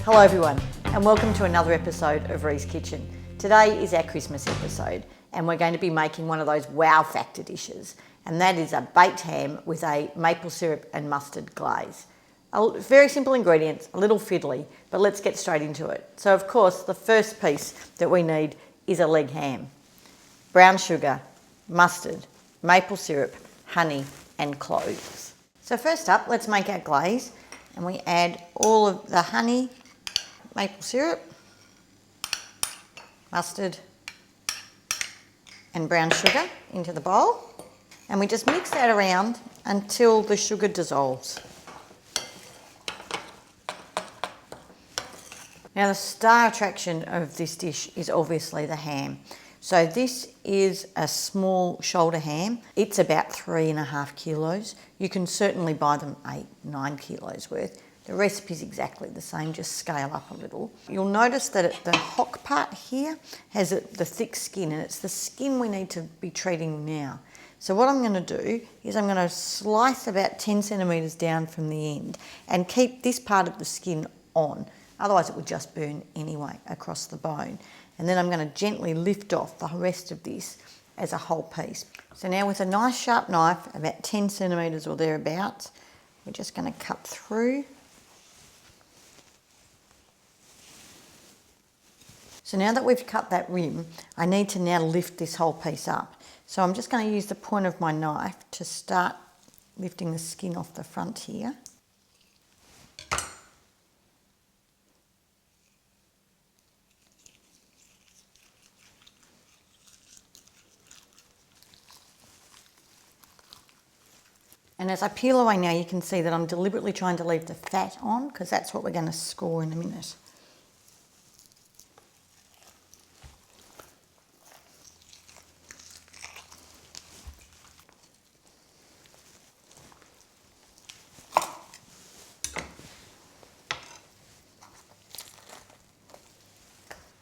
Hello everyone, and welcome to another episode of RiesKitchen. Today is our Christmas episode, and we're going to be making one of those wow factor dishes, and that is a baked ham with a maple syrup and mustard glaze. Very simple ingredients, a little fiddly, but let's get straight into it. So of course, the first piece that we need is a leg ham. Brown sugar, mustard, maple syrup, honey, and cloves. So first up, let's make our glaze, and we add all of the honey, maple syrup, mustard, and brown sugar into the bowl, and we just mix that around until the sugar dissolves. Now the star attraction of this dish is obviously the ham. So this is a small shoulder ham. It's about 3.5 kilos. You can certainly buy them 8-9 kilos worth. The recipe is exactly the same, just scale up a little. You'll notice that the hock part here has the thick skin, and it's the skin we need to be treating now. So what I'm going to do is I'm going to slice about 10 centimetres down from the end and keep this part of the skin on. Otherwise it would just burn anyway across the bone. And then I'm going to gently lift off the rest of this as a whole piece. So now with a nice sharp knife, about 10 centimetres or thereabouts, we're just going to cut through. So now that we've cut that rim, I need to now lift this whole piece up. So I'm just going to use the point of my knife to start lifting the skin off the front here. And as I peel away now, you can see that I'm deliberately trying to leave the fat on, because that's what we're going to score in a minute.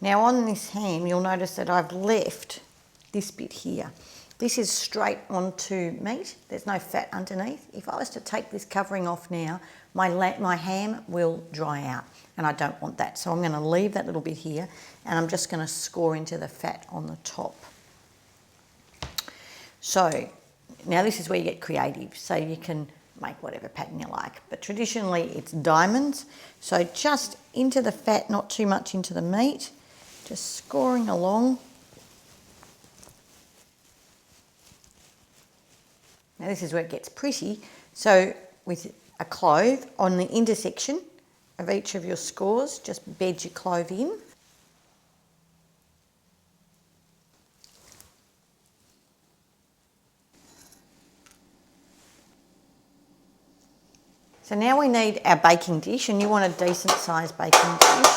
Now on this ham, you'll notice that I've left this bit here. This is straight onto meat. There's no fat underneath. If I was to take this covering off now, my ham will dry out, and I don't want that. So I'm going to leave that little bit here, and I'm just going to score into the fat on the top. So now this is where you get creative. So you can make whatever pattern you like, but traditionally it's diamonds. So just into the fat, not too much into the meat, just scoring along. Now this is where it gets pretty. So with a clove on the intersection of each of your scores, just bed your clove in. So now we need our baking dish, and you want a decent sized baking dish.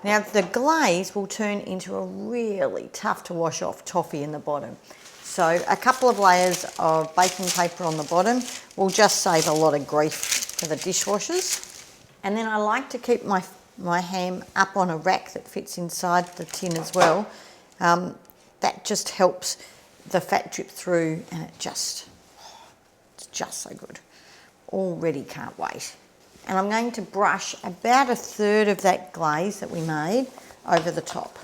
Now the glaze will turn into a really tough to wash off toffee in the bottom. So a couple of layers of baking paper on the bottom will just save a lot of grief for the dishwashers. And then I like to keep my ham up on a rack that fits inside the tin as well. That just helps the fat drip through, and it's just so good. Already can't wait. And I'm going to brush about 1/3 of that glaze that we made over the top.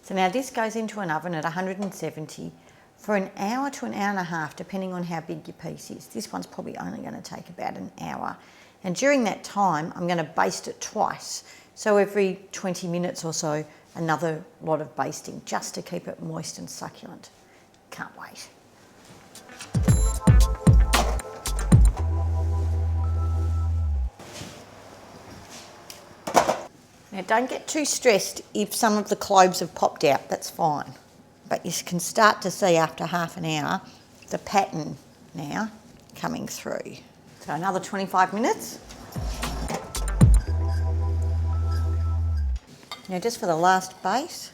So now this goes into an oven at 170 for an hour to an hour and a half, depending on how big your piece is. This one's probably only going to take about an hour. And during that time, I'm going to baste it twice. So every 20 minutes or so, another lot of basting, just to keep it moist and succulent. Can't wait. Now don't get too stressed if some of the cloves have popped out, that's fine. But you can start to see after half an hour the pattern now coming through. So another 25 minutes. Now just for the last base.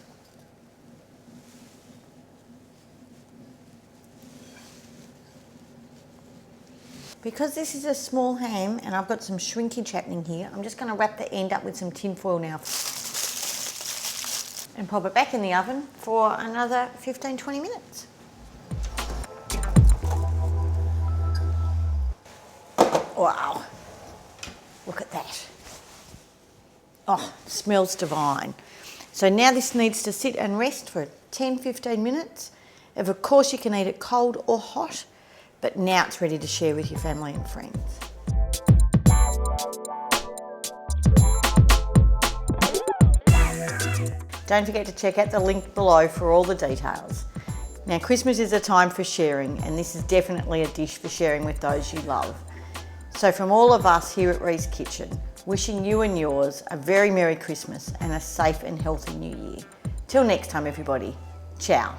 Because this is a small ham and I've got some shrinkage happening here, I'm just going to wrap the end up with some tin foil now and pop it back in the oven for another 15-20 minutes. Wow, look at that. Oh, smells divine. So now this needs to sit and rest for 10-15 minutes. Of course you can eat it cold or hot, but now it's ready to share with your family and friends. Don't forget to check out the link below for all the details. Now, Christmas is a time for sharing, and this is definitely a dish for sharing with those you love. So from all of us here at RiesKitchen, wishing you and yours a very Merry Christmas and a safe and healthy New Year. Till next time, everybody. Ciao.